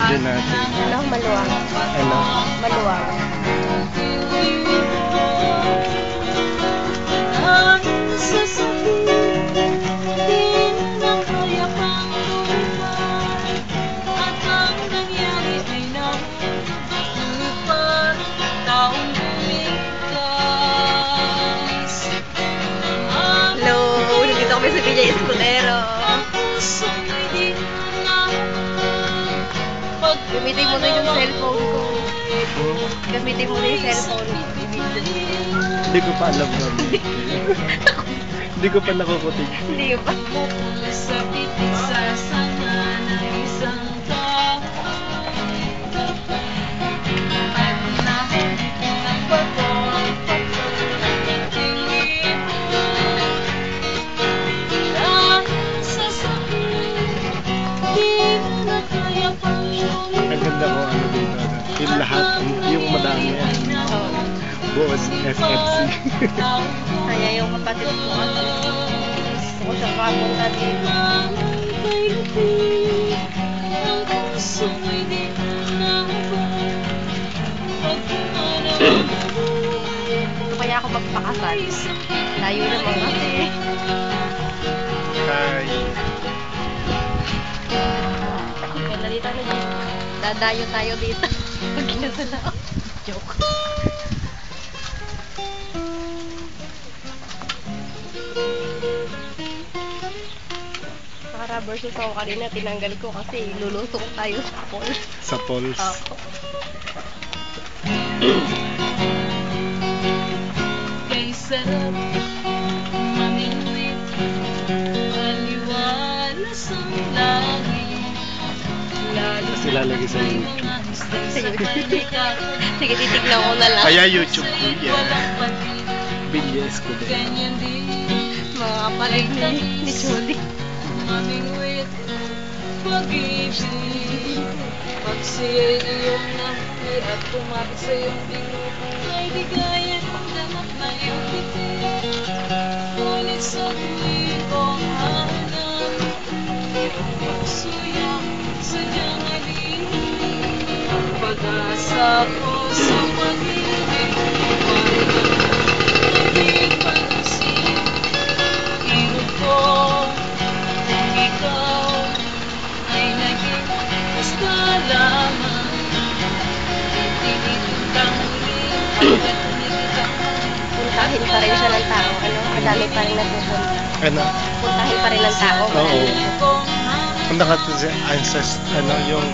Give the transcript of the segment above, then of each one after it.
video natin. Ano? Maluwang. Ano? Maluwang. Hello! Nandito kami sa Villa Escudero. Gamitin mo na yung cellphone ko. Gamitin mo na yung cellphone ko. Hindi ko pa alam na. Hindi ko pa nakukutig. Hindi ba? Ang ganda ko ano dito. Yung lahat, yung madami yan. Oo. Buos FFC. Kaya yung kapatid ko kasi gusto ko siya makapunta dito. Gusto kaya ako magpakasal. Layo naman kasi. Hi. Kaya dito na dito. Dadayo tayo dito. Pag kinasal ako. Joke. Naka-rubber shoes ako kanina. Tinanggal ko kasi lulusok tayo sa falls. Sa Pauls. Ako. Kay sarap mamingwit, aliwalas ang langit, lalo Kasi lalagay sa YouTube. Sa YouTube. Sige, titignan ko na lang. Kaya YouTube ko yan. walang patin, Bilyes ko din. ganyan din. Mga kapatid ni Judy. Mamingwit, pag-ibig, pag siya'y iyong nahir at kumapit sa iyong bingit, ay ligaya ng damat na iyong titik. Ngunit sa tuwing kong hanap, iyong pagsuyak, sadyang alinig. Ang pag-asa ko sa pag-ibig, hindi pansin. Irog ko kung ikaw ay naging basta lamang. Itinitang ulit pagkat tumitang Puntahin pa rin siya ng tao. Ano? Madami pa rin nagpupunta. Ano? Puntahin pa rin ng tao. Oo. kong hanap. Punta ka to sa ancestors, ano yung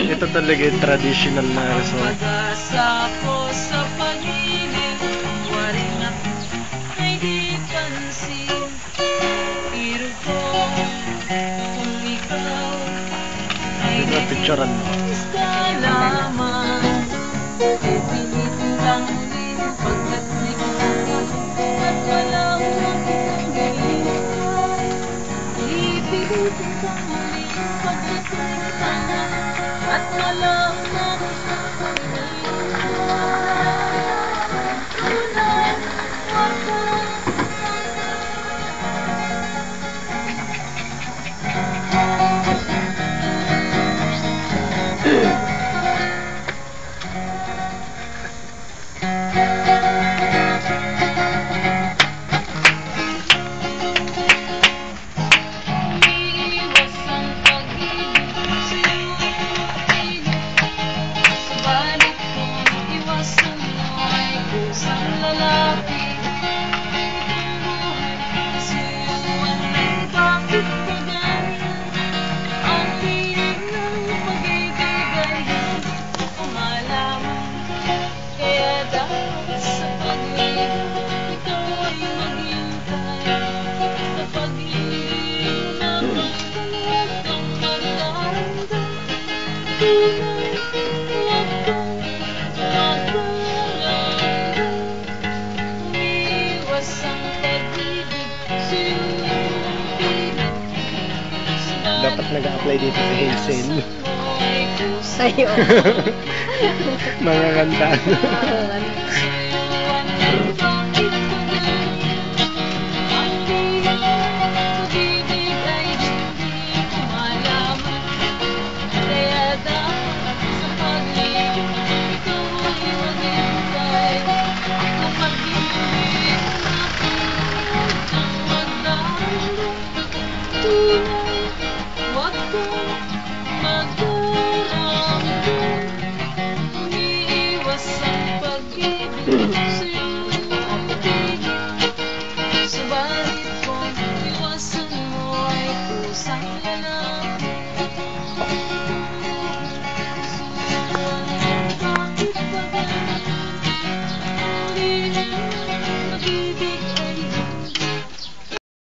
ito talaga yung traditional na resort. Pag-asa ko sa pag-ibig, waring ako ay di pansin. Irog ko kung ikaw ay Dito picturean mo. basta lamang. Itinitang ulit pagkat nagkakaroon at walang makikagayon. Ipilitin kang ulit pagkat nagkakaroon at walang umiiwas ang pag-ibig sa'yo'y subalit kung iwasan mo ay kusang lalaki. Itong buhay sa'yo walang bakit pa ganyan. Ang piling ng pag-ibig ay hindi ko malaman. Kaya dapat sa pag-ibig ikaw ay maghintay. Kapag hindi mo naman huwag kang magdaramdam. Tunay, huwag kang magdaramdam. Umiiwas ang pag-ibig sa'yo'y pilit. Dapat nag-a-apply dito sa Hazen. Sa'yo. Mga kanta. Oo.